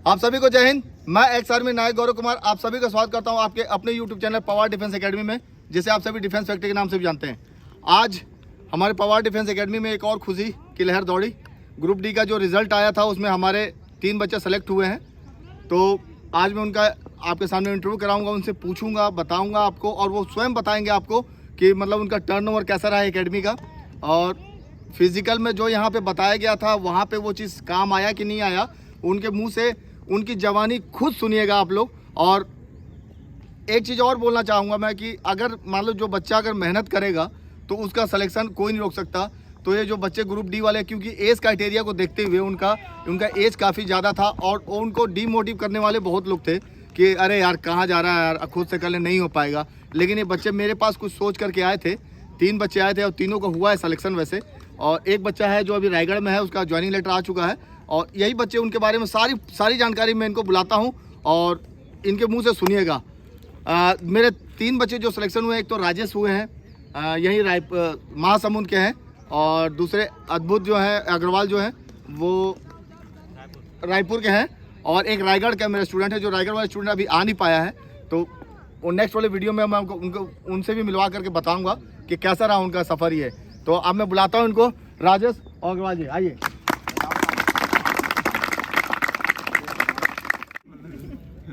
आप सभी को जय हिंद। मैं एक्स आर्मी नायक गौरव कुमार आप सभी का स्वागत करता हूं आपके अपने YouTube channel Pawar defence academy में, जिसे आप सभी डिफेंस फैक्ट्री के नाम से भी जानते हैं। आज हमारे पवार डिफेंस एकेडमी में एक और खुशी की लहर दौड़ी। ग्रुप डी का जो रिजल्ट आया था उसमें हमारे 3 बच्चे सेलेक्ट हुए हैं। तो आज मैं उनका आपके सामने इंटरव्यू कराऊंगा, उनसे पूछूंगा, बताऊंगा आपको, और वो स्वयं बताएंगे आपको कि मतलब उनका टर्नओवर कैसा रहा एकेडमी का, और फिजिकल में जो यहाँ पे बताया गया था वहाँ पे वो चीज़ काम आया कि नहीं आया। उनके मुंह से उनकी जवानी खुद सुनिएगा आप लोग। और एक चीज़ और बोलना चाहूँगा मैं कि अगर मान लो जो बच्चा अगर मेहनत करेगा तो उसका सिलेक्शन कोई नहीं रोक सकता। तो ये जो बच्चे ग्रुप डी वाले, क्योंकि एज क्राइटेरिया को देखते हुए उनका एज काफ़ी ज़्यादा था और उनको डीमोटिव करने वाले बहुत लोग थे कि अरे यार कहाँ जा रहा है यार, खुद से कर ले, नहीं हो पाएगा। लेकिन ये बच्चे मेरे पास कुछ सोच करके आए थे। 3 बच्चे आए थे और तीनों का हुआ है सिलेक्शन वैसे। और एक बच्चा है जो अभी रायगढ़ में है, उसका ज्वाइनिंग लेटर आ चुका है। और यही बच्चे, उनके बारे में सारी जानकारी मैं इनको बुलाता हूँ और इनके मुंह से सुनिएगा। मेरे 3 बच्चे जो सिलेक्शन हुए, एक तो राजेश हुए हैं, यही महासमुंद के हैं, और दूसरे अद्भुत जो है अग्रवाल जो है वो रायपुर के हैं, और एक रायगढ़ का मेरा स्टूडेंट है जो रायगढ़ वाला स्टूडेंट अभी आ नहीं पाया है। तो वो नेक्स्ट वाले वीडियो में मैं उनको उनसे भी मिलवा करके बताऊंगा कि कैसा रहा उनका सफ़र ये। तो अब मैं बुलाता हूँ इनको, राजेश और अग्रवाल जी, आइए।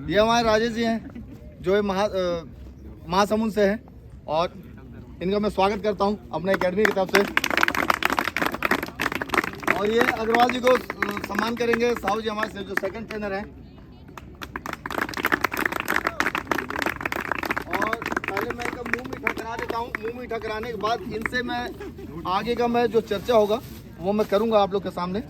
ये हमारे राजेश जी हैं जो महासमुंद से हैं, और इनका मैं स्वागत करता हूं अपने एकेडमी की तरफ से। और ये अग्रवाल जी को सम्मान करेंगे, साहू जी हमारे से जो सेकंड ट्रेनर हैं। और पहले मैं इनका मुंह मीठा करा देता हूं। मुंह मीठा कराने के बाद इनसे मैं आगे का मैं जो चर्चा होगा वो मैं करूंगा आप लोग के सामने।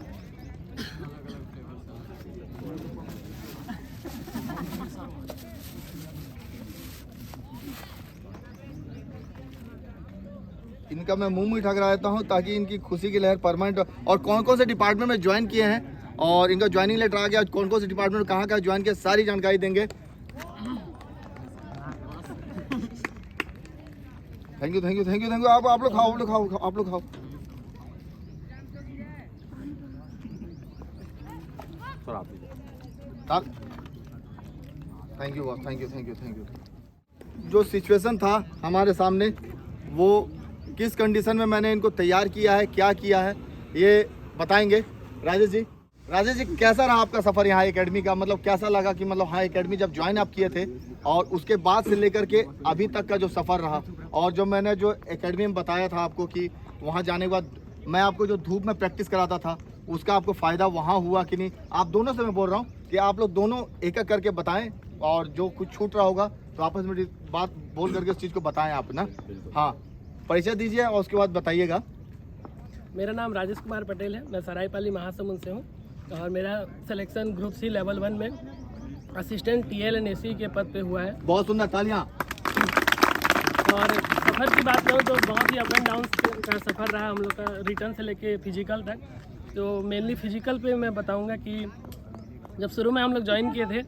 इनका मैं मुंह मीठा करा देता हूं ताकि इनकी खुशी की लहर परमानेंट। और कौन कौन से डिपार्टमेंट में ज्वाइन किए हैं और इनका ज्वाइनिंग लेटर आ गया, कौन कौन से डिपार्टमेंट कहाँ कहाँ ज्वाइन किया, सारी जानकारी देंगे। Thank you thank you thank you thank you. आप लोग खाओ, आप लोग खाओ, आप लोग खाओ। Thank you boss, thank you thank you thank you. जो सिचुएशन था हमारे सामने, वो किस कंडीशन में मैंने इनको तैयार किया है, क्या किया है, ये बताएंगे राजेश जी। राजेश जी, कैसा रहा आपका सफ़र यहाँ एकेडमी का? मतलब कैसा लगा कि मतलब हाँ एकेडमी जब ज्वाइन आप किए थे और उसके बाद से लेकर के अभी तक का जो सफ़र रहा, और जो मैंने जो एकेडमी में बताया था आपको कि वहाँ जाने के बाद मैं आपको जो धूप में प्रैक्टिस कराता था उसका आपको फ़ायदा वहाँ हुआ कि नहीं? आप दोनों से मैं बोल रहा हूँ कि आप लोग दोनों एक एक करके बताएं, और जो कुछ छूट रहा होगा तो आपस में बात बोल करके उस चीज़ को बताएं आप ना। हाँ, परिचय दीजिए और उसके बाद बताइएगा। मेरा नाम राजेश कुमार पटेल है, मैं सरायपाली महासमुंद से हूँ, और मेरा सिलेक्शन ग्रुप सी लेवल 1 में असिस्टेंट TL एंड AC के पद पे हुआ है। बहुत सुंदर, तालियां। और सफ़र की बात करूँ तो बहुत ही अप एंड डाउन का सफ़र रहा हम लोग का, रिटर्न से लेके फिजिकल तक। तो मेनली फिजिकल पे मैं बताऊँगा कि जब शुरू में हम लोग ज्वाइन किए थे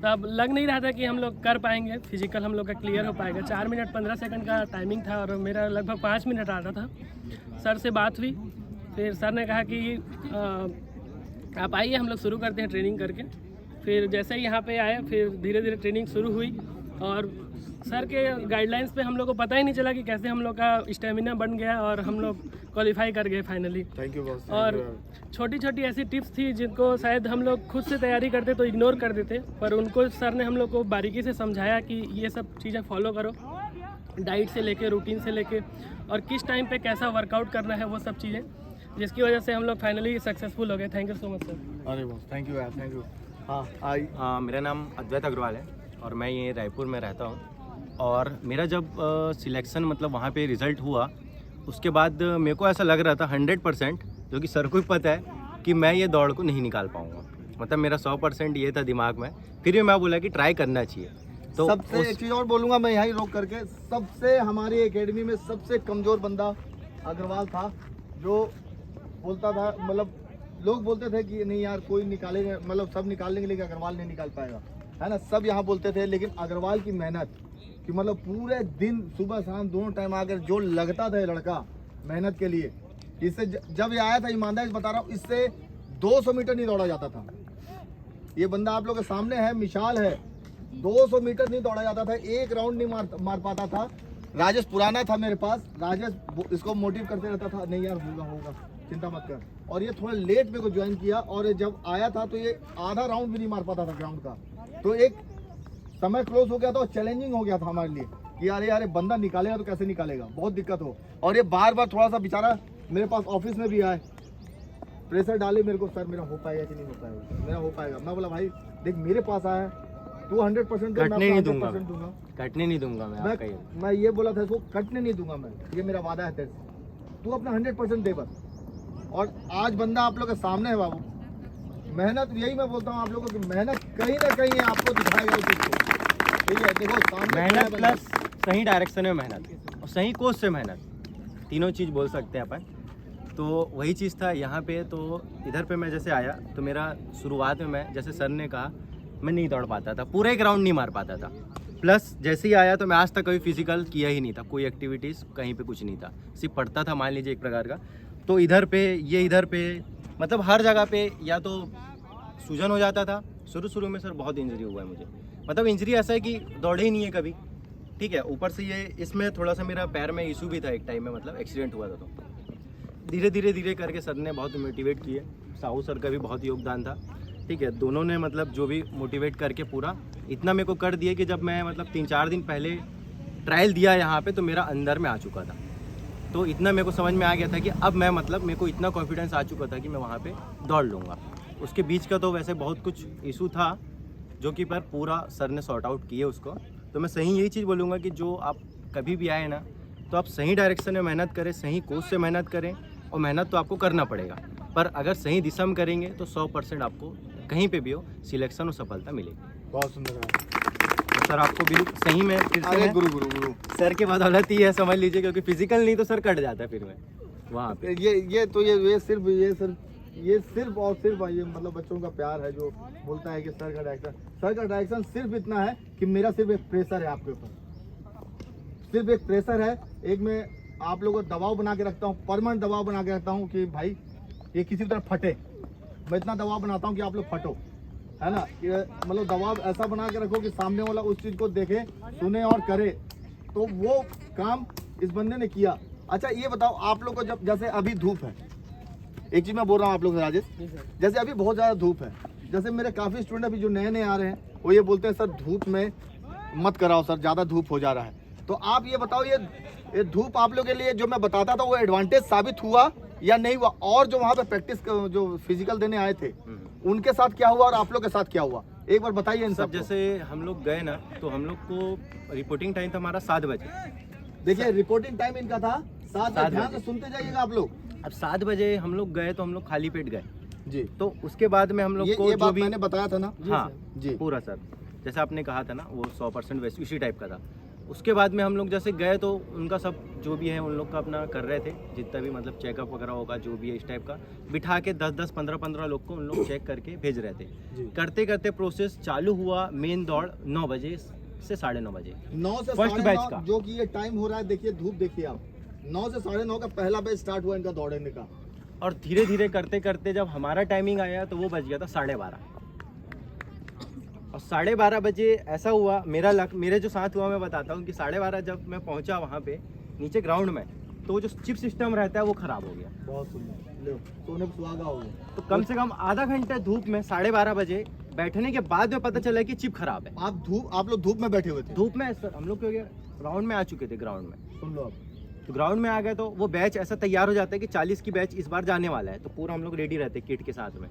तब लग नहीं रहा था कि हम लोग कर पाएंगे, फिजिकल हम लोग का क्लियर हो पाएगा। 4 मिनट 15 सेकंड का टाइमिंग था और मेरा लगभग 5 मिनट आता था। सर से बात हुई, फिर सर ने कहा कि आप आइए हम लोग शुरू करते हैं ट्रेनिंग करके। फिर जैसे ही यहाँ पे आए फिर धीरे धीरे ट्रेनिंग शुरू हुई, और सर के गाइडलाइंस पे हम लोग को पता ही नहीं चला कि कैसे हम लोग का स्टेमिना बन गया और हम लोग क्वालिफाई कर गए फाइनली। Thank you boss. और छोटी छोटी ऐसी टिप्स थी जिनको शायद हम लोग खुद से तैयारी करते तो इग्नोर कर देते, पर उनको सर ने हम लोग को बारीकी से समझाया कि ये सब चीज़ें फॉलो करो, डाइट से लेके रूटीन से लेके और किस टाइम पे कैसा वर्कआउट करना है, वो सब चीज़ें, जिसकी वजह से हम लोग फाइनली सक्सेसफुल हो गए। Thank you so much sir. अरे बॉस, थैंक यू यार, थैंक यू। हाँ, मेरा नाम अद्वैत अग्रवाल है और मैं ये रायपुर में रहता हूँ। और मेरा जब सिलेक्शन मतलब वहाँ पे रिज़ल्ट हुआ उसके बाद मेरे को ऐसा लग रहा था 100%, जो कि सर को भी पता है कि मैं ये दौड़ को नहीं निकाल पाऊँगा। मतलब मेरा 100% ये था दिमाग में, फिर भी मैं बोला कि ट्राई करना चाहिए। तो सबसे एक चीज़ और बोलूँगा मैं यहीं रोक करके, सबसे हमारी एकेडमी में सबसे कमज़ोर बंदा अग्रवाल था, जो बोलता था, मतलब लोग बोलते थे कि नहीं यार कोई निकालेंगे, मतलब सब निकाल लेंगे लेकिन अग्रवाल नहीं निकाल पाएगा, है ना, सब यहाँ बोलते थे। लेकिन अग्रवाल की मेहनत कि मतलब पूरे दिन सुबह शाम दोनों टाइम आकर जो लगता था ये लड़का मेहनत के लिए, इससे जब ये आया था ईमानदारी से बता रहा हूँ, इससे 200 मीटर नहीं दौड़ा जाता था। ये बंदा आप लोग के सामने है, मिसाल है। 200 मीटर नहीं दौड़ा जाता था, एक राउंड नहीं मार पाता था। राजेश पुराना था मेरे पास, राजेश इसको मोटिव करते रहता था, नहीं यार होगा चिंता मत कर। और ये थोड़ा लेट मेरे को ज्वाइन किया, और जब आया था तो ये आधा राउंड भी नहीं मार पाता था ग्राउंड का। तो एक समय क्लोज हो गया था और चैलेंजिंग हो गया था हमारे लिए कि यार बंदा निकालेगा तो कैसे निकालेगा, बहुत दिक्कत हो। और ये बार बार थोड़ा सा बेचारा मेरे पास ऑफिस में भी आए, प्रेशर डाले मेरे को, सर मेरा हो पाएगा कि नहीं हो पाएगा, मेरा हो पाएगा। मैं बोला भाई देख मेरे पास आया, तू 100% दे, कटने नहीं दूंगा, दूंगा, कटने नहीं दूंगा मैं ये बोला था इसको, कटने नहीं दूंगा मैं, ये मेरा वादा है तेरे से, तू अपना 100% दे बस। और आज बंदा आप लोग के सामने है बाबू, मेहनत, यही मैं बोलता हूँ आप लोगों की मेहनत कहीं ना कहीं आपको दिखाएगा उस चीज़ को, ठीक है। देखो सामने मेहनत प्लस सही डायरेक्शन में मेहनत और सही कोच से मेहनत, तीनों चीज़ बोल सकते हैं अपन। तो वही चीज़ था यहाँ पे। तो इधर पे मैं जैसे आया तो मेरा शुरुआत में, मैं जैसे सर ने कहा, मैं नहीं दौड़ पाता था, पूरा एक राउंड नहीं मार पाता था। प्लस जैसे ही आया तो मैं आज तक कभी फिजिकल किया ही नहीं था, कोई एक्टिविटीज़ कहीं पे कुछ नहीं था, सिर्फ पढ़ता था मान लीजिए एक प्रकार का। तो इधर पे मतलब हर जगह पे या तो सूजन हो जाता था। शुरू में सर बहुत इंजरी हुआ है मुझे, मतलब इंजरी ऐसा है कि दौड़े ही नहीं है कभी, ठीक है। ऊपर से ये इसमें थोड़ा सा मेरा पैर में इशू भी था एक टाइम में, मतलब एक्सीडेंट हुआ था। तो धीरे करके सर ने बहुत मोटिवेट किए, साहू सर का भी बहुत योगदान था, ठीक है। दोनों ने मतलब जो भी मोटिवेट करके पूरा इतना मेरे को कर दिया कि जब मैं मतलब 3-4 दिन पहले ट्रायल दिया यहाँ पे तो मेरा अंदर में आ चुका था। तो इतना मेरे को समझ में आ गया था कि अब मैं मतलब मेरे को इतना कॉन्फिडेंस आ चुका था कि मैं वहाँ पे दौड़ लूँगा। उसके बीच का तो वैसे बहुत कुछ इशू था जो कि पर पूरा सर ने सॉर्ट आउट किए उसको। तो मैं सही यही चीज़ बोलूँगा कि जो आप कभी भी आए ना तो आप सही डायरेक्शन में मेहनत करें, सही कोच से मेहनत करें, और मेहनत तो आपको करना पड़ेगा, पर अगर सही दिशा में करेंगे तो 100% आपको कहीं पे भी हो सिलेक्शन और सफलता मिलेगी। बहुत सुंदर है तो सर आपको भी सही में फिर से मैं गुरु सर के बदौलत ही है समझ लीजिए, क्योंकि फिजिकल नहीं तो सर कट जाता है फिर मैं वहाँ पे। ये सिर्फ और सिर्फ ये मतलब बच्चों का प्यार है जो बोलता है कि सर का डायरेक्शन सिर्फ इतना है कि मेरा सिर्फ एक प्रेशर है आपके ऊपर, सिर्फ एक प्रेशर है। एक मैं आप लोगों को दबाव बना के रखता हूँ, परमानेंट दबाव बना के रखता हूँ कि भाई ये किसी तरह फटे। मैं इतना दबाव बनाता हूँ कि आप लोग फटो, है ना। ये मतलब दबाव ऐसा बना के रखो कि सामने वाला उस चीज़ को देखे, सुने और करे। तो वो काम इस बंदे ने किया। अच्छा ये बताओ आप लोग को, जब जैसे अभी धूप है, एक चीज़ मैं बोल रहा हूँ आप लोग से राजेश, जैसे अभी बहुत ज़्यादा धूप है, जैसे मेरे काफ़ी स्टूडेंट अभी जो नए आ रहे हैं वो ये बोलते हैं सर धूप में मत कराओ सर, ज़्यादा धूप हो जा रहा है। तो आप ये बताओ ये धूप आप लोग के लिए जो मैं बताता था वो एडवांटेज साबित हुआ या नहीं हुआ? और जो वहाँ पे प्रैक्टिस जो फिजिकल देने आए थे उनके साथ क्या हुआ और आप लोग के साथ क्या हुआ, एक बार बताइए इन सब। जैसे हम लोग गए ना तो हम लोग को रिपोर्टिंग टाइम था हमारा 7 बजे। देखिए रिपोर्टिंग टाइम इनका था 7 बजे, ध्यान से सुनते जाइएगा आप लोग। अब 7 बजे हम लोग गए तो हम लोग खाली पेट गए जी। तो उसके बाद में हम लोग को ये जो बात भी मैंने बताया था ना हाँ जी पूरा सर जैसे आपने कहा था ना वो 100% वैसे उसी टाइप का था। उसके बाद में हम लोग जैसे गए तो उनका सब जो भी है उन लोग का अपना कर रहे थे, जितना भी मतलब चेकअप वगैरह होगा जो भी है इस टाइप का, बिठा के 10-10 15-15 लोग को उन लोग चेक करके भेज रहे थे। करते करते प्रोसेस चालू हुआ, मेन दौड़ 9 बजे से 9:30 बजे 9 से फर्स्ट बैच का, जो कि ये टाइम हो रहा है। देखिए धूप देखिए आप, 9 से 9:30 का पहला बैच स्टार्ट हुआ इनका दौड़ने का। और धीरे धीरे करते करते जब हमारा टाइमिंग आया तो वो बज गया था 12:30। और 12:30 बजे ऐसा हुआ मेरे जो साथ हुआ मैं बताता हूँ कि 12:30 जब मैं पहुँचा वहाँ पे नीचे ग्राउंड में तो जो चिप सिस्टम रहता है वो ख़राब हो गया। बहुत सुंदर, सोने पे सुहागा हो गया। तो कम से कम आधा घंटा धूप में 12:30 बजे बैठने के बाद में पता चला कि चिप खराब है। आप लोग धूप में बैठे हुए थे? धूप में सर हम लोग क्या ग्राउंड में आ चुके थे, ग्राउंड में सुन लो आप, तो ग्राउंड में आ गए तो वो बैच ऐसा तैयार हो जाता है कि 40 की बैच इस बार जाने वाला है, तो पूरा हम लोग रेडी रहते किट के साथ में।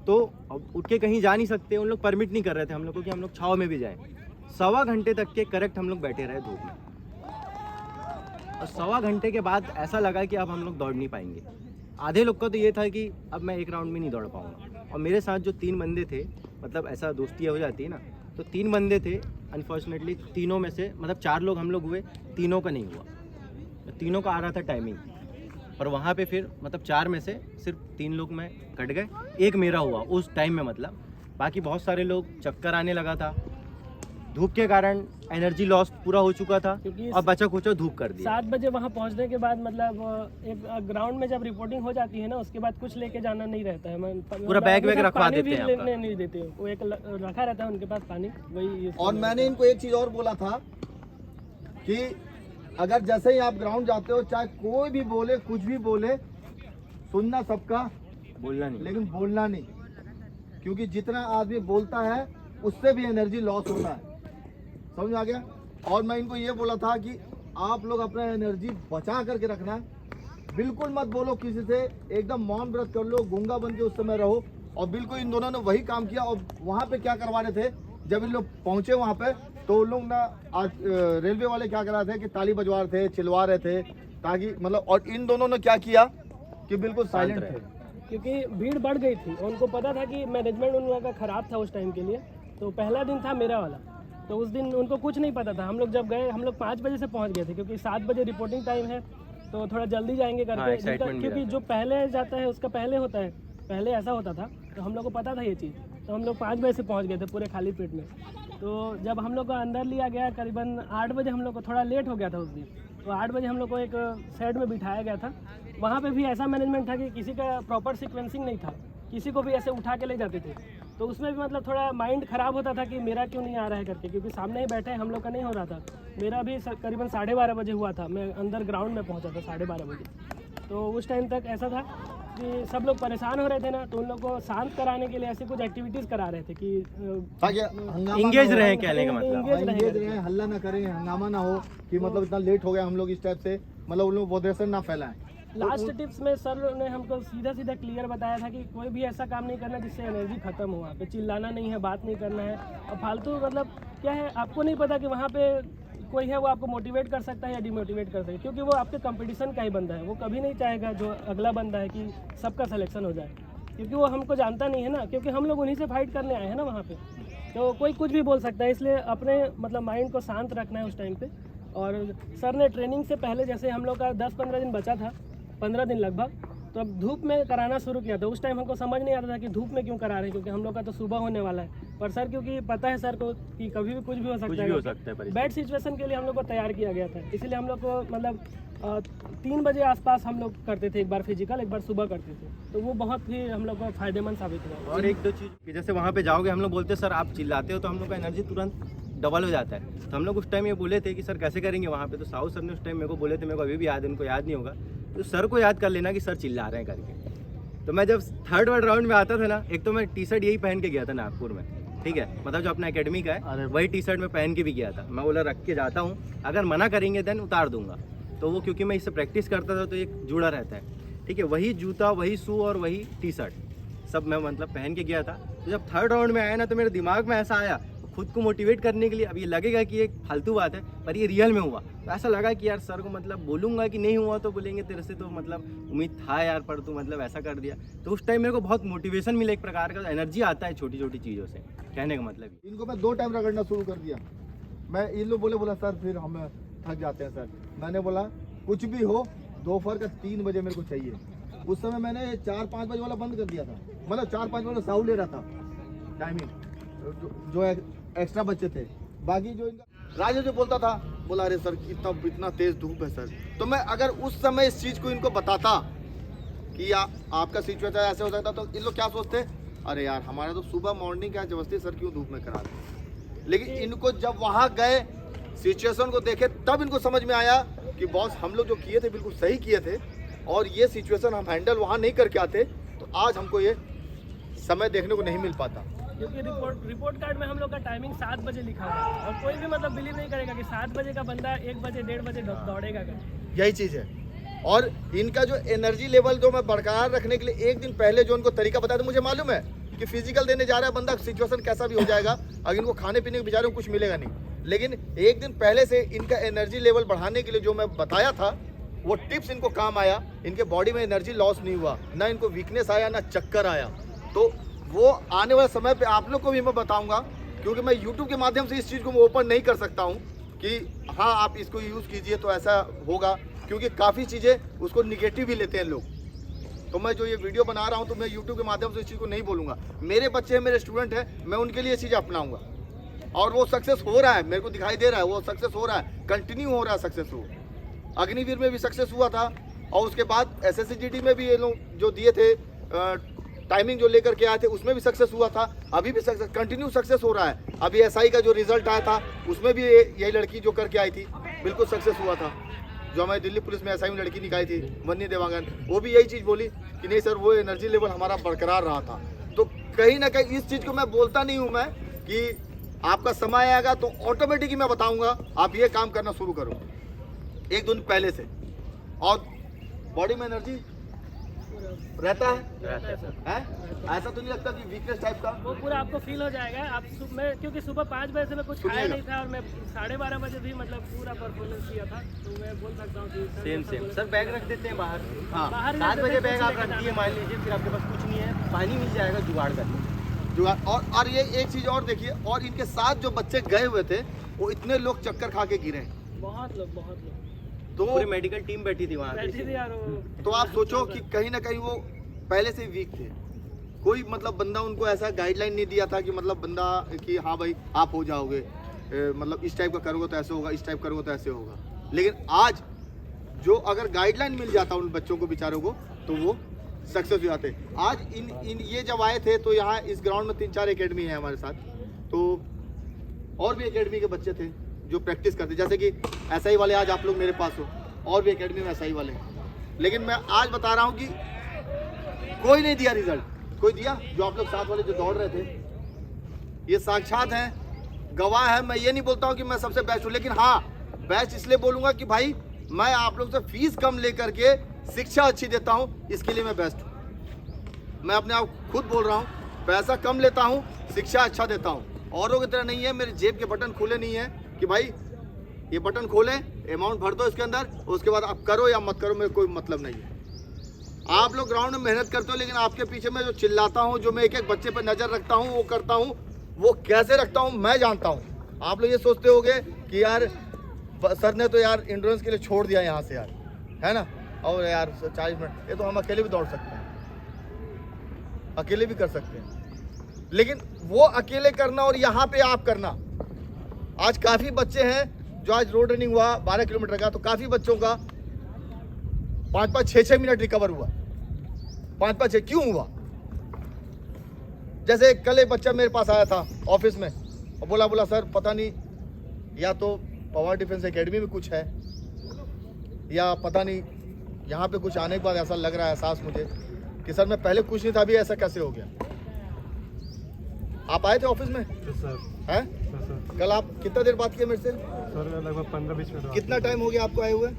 तो अब उठ के कहीं जा नहीं सकते, उन लोग परमिट नहीं कर रहे थे हम लोग को कि हम लोग छाव में भी जाएं। 1.25 घंटे तक के करेक्ट हम लोग बैठे रहे धूप में, और 1.25 घंटे के बाद ऐसा लगा कि अब हम लोग दौड़ नहीं पाएंगे। आधे लोग का तो ये था कि अब मैं एक राउंड में नहीं दौड़ पाऊंगा। और मेरे साथ जो 3 बंदे थे, मतलब ऐसा दोस्ती हो जाती है ना, तो 3 बंदे थे। अनफॉर्चुनेटली तीनों में से मतलब 4 लोग हम लोग हुए, तीनों का नहीं हुआ। तीनों का आ रहा था टाइमिंग, और वहाँ पे फिर मतलब 4 में से सिर्फ 3 लोग में कट गए, एक मेरा हुआ उस टाइम में। मतलब बाकी बहुत सारे लोग चक्कर आने लगा था, धूप के कारण एनर्जी लॉस पूरा हो चुका था क्योंकि और बचा कुचा धूप कर दिया। 7 बजे वहाँ पहुँचने के बाद मतलब एक ग्राउंड में जब रिपोर्टिंग हो जाती है ना, उसके बाद कुछ लेके जाना नहीं रहता है। पूरा बैग वैग रखवा पानी देते भी हैं लेने नहीं देते, वो एक रखा रहता है उनके पास पानी, वही use और करना मैंने इनको एक चीज और बोला था कि अगर जैसे ही आप ग्राउंड जाते हो, चाहे कोई भी बोले, कुछ भी बोले, सुनना सबका, बोलना नहीं। लेकिन बोलना नहीं, क्योंकि जितना आदमी बोलता है उससे भी एनर्जी लॉस होता है। समझ में आ गया? और मैं इनको ये बोला था कि आप लोग अपना एनर्जी बचा करके रखना, बिल्कुल मत बोलो किसी से, एकदम मौन व्रत कर लो, गूंगा बन के उस समय रहो। और बिल्कुल इन दोनों ने वही काम किया। और वहाँ पे क्या करवा रहे थे, जब इन लोग पहुँचे वहाँ पे, तो उन लोग ना आज रेलवे वाले क्या करा थे कि ताली बजवा रहे थे, चिल्वा रहे थे, ताकि मतलब, और इन दोनों ने क्या किया कि बिल्कुल साइलेंट थे। क्योंकि भीड़ बढ़ गई थी और उनको पता था कि मैनेजमेंट उन लोगों का ख़राब था उस टाइम के लिए। तो पहला दिन था मेरा वाला, तो उस दिन उनको कुछ नहीं पता था। हम लोग जब गए, हम लोग 5 बजे से पहुंच गए थे, क्योंकि 7 बजे रिपोर्टिंग टाइम है, तो थोड़ा जल्दी जाएंगे करके। excitement भी क्योंकि रहता जो पहले जाता है उसका पहले होता है, पहले ऐसा होता था, तो हम लोग को पता था ये चीज़। तो हम लोग 5 बजे से पहुँच गए थे पूरे खाली पेट में। तो जब हम लोग को अंदर लिया गया करीबन 8 बजे, हम लोग को थोड़ा लेट हो गया था उस दिन, तो 8 बजे हम लोग को एक साइड में बिठाया गया था। वहाँ पे भी ऐसा मैनेजमेंट था कि किसी का प्रॉपर सीक्वेंसिंग नहीं था, किसी को भी ऐसे उठा के ले जाते थे। तो उसमें भी मतलब थोड़ा माइंड ख़राब होता था कि मेरा क्यों नहीं आ रहा है करके, क्योंकि सामने ही बैठे हैं, हम लोग का नहीं हो रहा था। मेरा भी करीबन 12:30 बजे हुआ था, मैं अंदर ग्राउंड में पहुँचा था 12:30 बजे। तो उस टाइम तक ऐसा था कि सब लोग परेशान हो रहे थे ना, तो उन लोग को शांत कराने के लिए ऐसी कुछ एक्टिविटीज़ करा रहे थे कि ताकि हंगामा इंगेज ना हो, रहे, कहने का मतलब engage रहें, हल्ला ना करें, हंगामा ना हो कि मतलब इतना लेट हो गया हम लोग इस टाइप से, मतलब उन लोग बोधरेशन ना फैलाएं। लास्ट टिप्स में सर ने हमको सीधा सीधा क्लियर बताया था कि कोई भी ऐसा काम नहीं करना जिससे एनर्जी खत्म हो। वहाँ पे चिल्लाना नहीं है, बात नहीं करना है। और फालतू मतलब क्या है, आपको नहीं पता कि वहाँ पे कोई है वो आपको मोटिवेट कर सकता है या डिमोटिवेट कर सकता है, क्योंकि वो आपके कंपटीशन का ही बंदा है। वो कभी नहीं चाहेगा जो अगला बंदा है कि सबका सिलेक्शन हो जाए, क्योंकि वो हमको जानता नहीं है ना, क्योंकि हम लोग उन्हीं से फाइट करने आए हैं ना वहाँ पे। तो कोई कुछ भी बोल सकता है, इसलिए अपने मतलब माइंड को शांत रखना है उस टाइम पे। और सर ने ट्रेनिंग से पहले, जैसे हम लोग का 10-15 दिन बचा था, 15 दिन लगभग, तो अब धूप में कराना शुरू किया था। उस टाइम हमको समझ नहीं आता था कि धूप में क्यों करा रहे हैं, क्योंकि हम लोग का तो सुबह होने वाला है। पर सर क्योंकि पता है सर को कि कभी भी कुछ भी हो सकता है, बैड सिचुएशन के लिए हम लोग को तैयार किया गया था। इसीलिए हम लोग को मतलब 3 बजे आसपास हम लोग करते थे, एक बार फिजिकल, एक बार सुबह करते थे। तो वो बहुत ही हम लोग को फायदेमंद साबित हुआ। और एक दो चीज़ कि जैसे वहाँ पे जाओगे, हम लोग बोलते सर आप चिल्लाते हो तो हम लोग का एनर्जी तुरंत डबल हो जाता है। तो हम लोग उस टाइम ये बोले थे कि सर कैसे करेंगे वहाँ पे, तो साहू सर ने उस टाइम मेरे को बोले थे, मेरे को अभी भी याद है, उनको याद नहीं होगा, तो सर को याद कर लेना कि सर चिल्ला रहे हैं करके। तो मैं जब 3rd राउंड में आता था ना, एक तो मैं टी-शर्ट यही पहन के गया था नागपुर में, ठीक है, मतलब जो अपना एकेडमी का है वही टी-शर्ट में पहन के भी गया था। मैं बोला रख के जाता हूँ, अगर मना करेंगे देन उतार दूंगा। तो वो क्योंकि मैं इससे प्रैक्टिस करता था तो एक जुड़ा रहता है, ठीक है, वही जूता, वही शू और वही टी-शर्ट सब मैं मतलब पहन के गया था। तो जब 3rd राउंड में आया ना, तो मेरे दिमाग में ऐसा आया खुद को मोटिवेट करने के लिए। अब ये लगेगा कि एक फालतू बात है, पर ये रियल में हुआ। तो ऐसा लगा कि यार सर को मतलब बोलूँगा कि नहीं हुआ तो बोलेंगे तेरे से तो मतलब उम्मीद था यार, पर तू मतलब ऐसा कर दिया। तो उस टाइम मेरे को बहुत मोटिवेशन मिला, एक प्रकार का एनर्जी आता है छोटी छोटी चीज़ों से, कहने का मतलब। इनको मैं 2 टाइम रगड़ना शुरू कर दिया। मैं इन लोग बोला सर फिर हम थक जाते हैं सर। मैंने बोला कुछ भी हो, दोपहर का 3 बजे मेरे को चाहिए। उस समय मैंने 4-5 बजे वाला बंद कर दिया था, मतलब 4-5 वाला साहू ले रहा था टाइमिंग, जो एक्स्ट्रा बच्चे थे। बाकी जो इनका राजा जो बोलता था, बोला अरे सर इतना तेज धूप है सर। तो मैं अगर उस समय इस चीज़ को इनको बताता कि आपका सिचुएशन ऐसे हो सकता, तो इन लोग क्या सोचते, अरे यार हमारा तो सुबह मॉर्निंग का जबरदस्ती सर क्यों धूप में करा रहे। लेकिन इनको जब वहाँ गए, सिचुएशन को देखे, तब इनको समझ में आया कि बॉस हम लोग जो किए थे बिल्कुल सही किए थे, और ये सिचुएशन हम हैंडल वहाँ नहीं करके आते तो आज हमको ये समय देखने को नहीं मिल पाता। क्योंकि रिपोर्ट कार्ड में हम लोग का टाइमिंग 7 बजे लिखा हुआ है, और कोई भी मतलब बिलीव नहीं करेगा कि 7 बजे का बंदा 1 बजे 1:30 बजे दौड़ेगा कर। यही चीज़ है। और इनका जो एनर्जी लेवल जो मैं बरकरार रखने के लिए एक दिन पहले जो उनको तरीका बताया था, मुझे मालूम है कि फिजिकल देने जा रहा है बंदा, सिचुएशन कैसा भी हो जाएगा, अगर इनको खाने पीने के बेचारे को कुछ मिलेगा नहीं, लेकिन एक दिन पहले से इनका एनर्जी लेवल बढ़ाने के लिए जो मैं बताया था, वो टिप्स इनको काम आया। इनके बॉडी में एनर्जी लॉस नहीं हुआ, ना इनको वीकनेस आया, ना चक्कर आया। तो वो आने वाले समय पे आप लोग को भी मैं बताऊंगा, क्योंकि मैं YouTube के माध्यम से इस चीज़ को मैं ओपन नहीं कर सकता हूं कि हाँ आप इसको यूज़ कीजिए तो ऐसा होगा, क्योंकि काफ़ी चीज़ें उसको निगेटिव भी लेते हैं लोग। तो मैं जो ये वीडियो बना रहा हूं, तो मैं YouTube के माध्यम से इस चीज़ को नहीं बोलूँगा। मेरे बच्चे हैं, मेरे स्टूडेंट हैं, मैं उनके लिए ये चीज़ अपनाऊँगा। और वो सक्सेस हो रहा है, मेरे को दिखाई दे रहा है वो सक्सेस हो रहा है, कंटिन्यू हो रहा है सक्सेस। वो अग्निवीर में भी सक्सेस हुआ था और उसके बाद SSCGD में भी ये लोग जो दिए थे टाइमिंग जो लेकर के आए थे उसमें भी सक्सेस हुआ था। अभी भी सक्सेस कंटिन्यू सक्सेस हो रहा है। अभी SI का जो रिजल्ट आया था उसमें भी यही लड़की जो करके आई थी बिल्कुल सक्सेस हुआ था। जो हमारी दिल्ली पुलिस में SI में लड़की निकाली थी वन्नी देवांगन, वो भी यही चीज़ बोली कि नहीं सर वो एनर्जी लेवल हमारा बरकरार रहा था। तो कहीं ना कहीं इस चीज़ को मैं बोलता नहीं हूँ मैं कि आपका समय आएगा तो ऑटोमेटिकली मैं बताऊँगा आप ये काम करना शुरू करो एक दिन पहले से, और बॉडी में एनर्जी रहता है ऐसा तो नहीं लगता कि वीकनेस टाइप का? वो पूरा आपको फील हो जाएगा। आप मैं क्योंकि सुबह 5 बजे से मैं कुछ खाया नहीं था और मैं 12:30 बजे भी मतलब पूरा परफॉर्मेंस किया था, तो मैं बोल सकता हूँ कि सेम सर बैग रख देते हैं बाहर। हाँ, बाहर 7 बजे बैग आप रख दिए मान लीजिए, फिर आपके पास कुछ नहीं है, पानी मिल जाएगा जुगाड़ करके जुगाड़। और ये एक चीज़ और देखिए, और इनके साथ जो बच्चे गए हुए थे वो इतने लोग चक्कर खा के गिरे, बहुत लोग तो पूरी मेडिकल टीम बैठी थी वहाँ बैठी थी यार। तो आप सोचो कि कहीं ना कहीं वो पहले से वीक थे। कोई मतलब बंदा उनको ऐसा गाइडलाइन नहीं दिया था कि मतलब बंदा कि हाँ भाई आप हो जाओगे, मतलब इस टाइप का करोगे तो ऐसे होगा, इस टाइप करोगे तो ऐसे होगा। लेकिन आज जो अगर गाइडलाइन मिल जाता उन बच्चों को बेचारों को तो वो सक्सेस हो जाते। आज इन ये जब आए थे तो यहाँ इस ग्राउंड में 3-4 एकेडमी है हमारे साथ, तो और भी एकेडमी के बच्चे थे जो प्रैक्टिस करते, जैसे कि SI वाले आज आप लोग मेरे पास हो, और भी एकेडमी में SI वाले हैं। लेकिन मैं आज बता रहा हूँ कि कोई नहीं दिया रिजल्ट, कोई दिया? जो आप लोग साथ वाले जो दौड़ रहे थे ये साक्षात हैं, गवाह है। मैं ये नहीं बोलता हूँ कि मैं सबसे बेस्ट हूँ, लेकिन हाँ बेस्ट इसलिए बोलूँगा कि भाई मैं आप लोग से फीस कम लेकर के शिक्षा अच्छी देता हूँ, इसके लिए मैं बेस्ट हूँ। मैं अपने आप खुद बोल रहा हूँ, पैसा कम लेता हूँ, शिक्षा अच्छा देता हूँ। औरों की तरह नहीं है, मेरे जेब के बटन खुले नहीं है कि भाई ये बटन खोलें, अमाउंट भर दो इसके अंदर, उसके बाद आप करो या मत करो, मेरे कोई मतलब नहीं है। आप लोग ग्राउंड में मेहनत करते हो, लेकिन आपके पीछे मैं जो चिल्लाता हूँ, जो मैं एक एक बच्चे पर नज़र रखता हूँ, वो करता हूँ, वो कैसे रखता हूँ मैं जानता हूँ। आप लोग ये सोचते होंगे कि यार सर ने तो यार इंड्योरेंस के लिए छोड़ दिया यहाँ से यार, है ना, और यार 40 मिनट, ये तो हम अकेले भी दौड़ सकते हैं, अकेले भी कर सकते हैं। लेकिन वो अकेले करना और यहाँ पे आप करना, आज काफ़ी बच्चे हैं जो आज रोड रनिंग हुआ 12 किलोमीटर का, तो काफ़ी बच्चों का 5-5, 6-6 मिनट रिकवर हुआ। 5-5, 6 क्यों हुआ? जैसे कल एक बच्चा मेरे पास आया था ऑफिस में और बोला सर पता नहीं, या तो पावर डिफेंस एकेडमी में कुछ है या पता नहीं, यहाँ पे कुछ आने के बाद ऐसा लग रहा है एहसास मुझे कि सर मैं पहले कुछ नहीं था, अभी ऐसा कैसे हो गया। आप आए थे ऑफिस में? सर हैं? कल आप कितना देर बात किए मेरे से? सर लगभग 15-20 मिनट। कितना टाइम हो गया आपको आए हुए?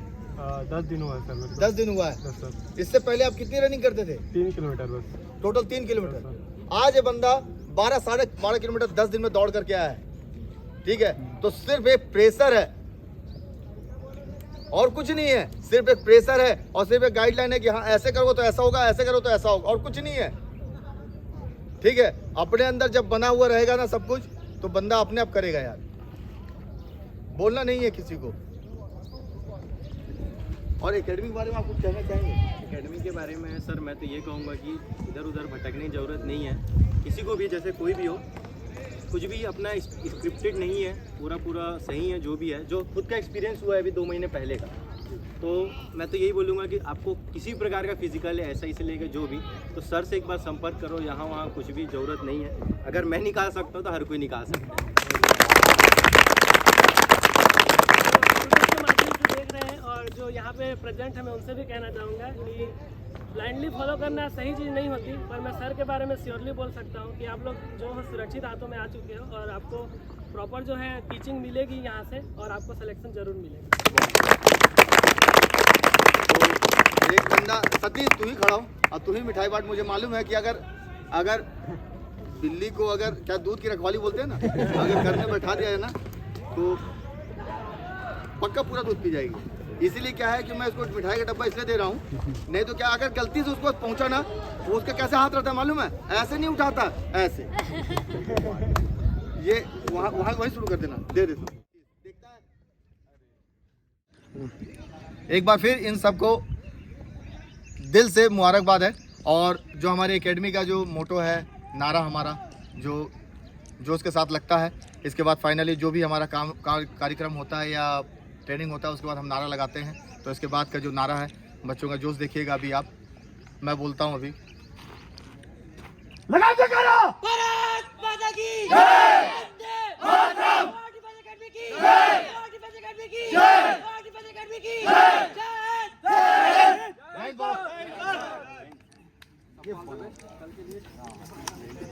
10 दिन हुआ है सर मेरे को। 10 दिन हुआ है। सर इससे पहले आप कितनी रनिंग करते थे? 3 किलोमीटर बस। Total 3 kilometre. आज ये बंदा 12-12.5 किलोमीटर 10 दिन में दौड़ करके आया है, ठीक है। तो सिर्फ एक प्रेशर है और कुछ नहीं है, सिर्फ एक प्रेशर है और सिर्फ एक गाइडलाइन है कि हाँ ऐसे करो तो ऐसा होगा, ऐसे करो तो ऐसा होगा, और कुछ नहीं है, ठीक है। अपने अंदर जब बना हुआ रहेगा ना सब कुछ, तो बंदा अपने आप करेगा यार, बोलना नहीं है किसी को। और एकेडमी के बारे में आप कुछ कहना चाहेंगे? एकेडमी के बारे में सर मैं तो ये कहूँगा कि इधर उधर भटकने की ज़रूरत नहीं है, किसी को भी, जैसे कोई भी हो, कुछ भी अपना स्क्रिप्टेड नहीं है, पूरा सही है जो भी है, जो खुद का एक्सपीरियंस हुआ है अभी 2 महीने पहले का। तो मैं तो यही बोलूँगा कि आपको किसी प्रकार का फिजिकल है ऐसा से लेकर जो भी, तो सर से एक बार संपर्क करो, यहाँ वहाँ कुछ भी ज़रूरत नहीं है। अगर मैं निकाल सकता हूँ तो हर कोई निकाल सकता है। देख रहे हैं और जो यहाँ पे प्रेजेंट है, मैं उनसे भी कहना चाहूँगा कि ब्लाइंडली फॉलो करना सही चीज़ नहीं होती, पर मैं सर के बारे में श्योरली बोल सकता हूँ कि आप लोग जो है सुरक्षित हाथों में आ चुके हो और आपको प्रॉपर जो है टीचिंग मिलेगी यहाँ से और आपको सिलेक्शन जरूर मिलेगा। तो एक बंदा, सतीश तू ही खड़ा हो और तू ही मिठाई बाट। मुझे मालूम है कि अगर बिल्ली को अगर क्या दूध की रखवाली बोलते हैं ना, अगर घर में बैठा दिया है ना तो पक्का पूरा दूध पी जाएगी। इसीलिए क्या है कि मैं उसको मिठाई का डब्बा इसलिए दे रहा हूँ, नहीं तो क्या अगर गलती से उसको पहुँचा ना, वो उसका कैसे हाथ रहता है मालूम है? ऐसे नहीं उठाता, ऐसे। ये वहीं शुरू कर देना, दे दे। एक बार फिर इन सबको दिल से मुबारकबाद है। और जो हमारी एकेडमी का जो मोटो है, नारा हमारा, जो जोश के साथ लगता है। इसके बाद फाइनली जो भी हमारा कार्यक्रम होता है या ट्रेनिंग होता है उसके बाद हम नारा लगाते हैं। तो इसके बाद का जो नारा है, बच्चों का जोश देखिएगा अभी आप, मैं बोलता हूँ अभी। लगाते करो भारत माता की जय, वंदे मातरम, डिफेंस एकेडमी की जय, डिफेंस एकेडमी की जय, डिफेंस एकेडमी की जय, जय हिंद।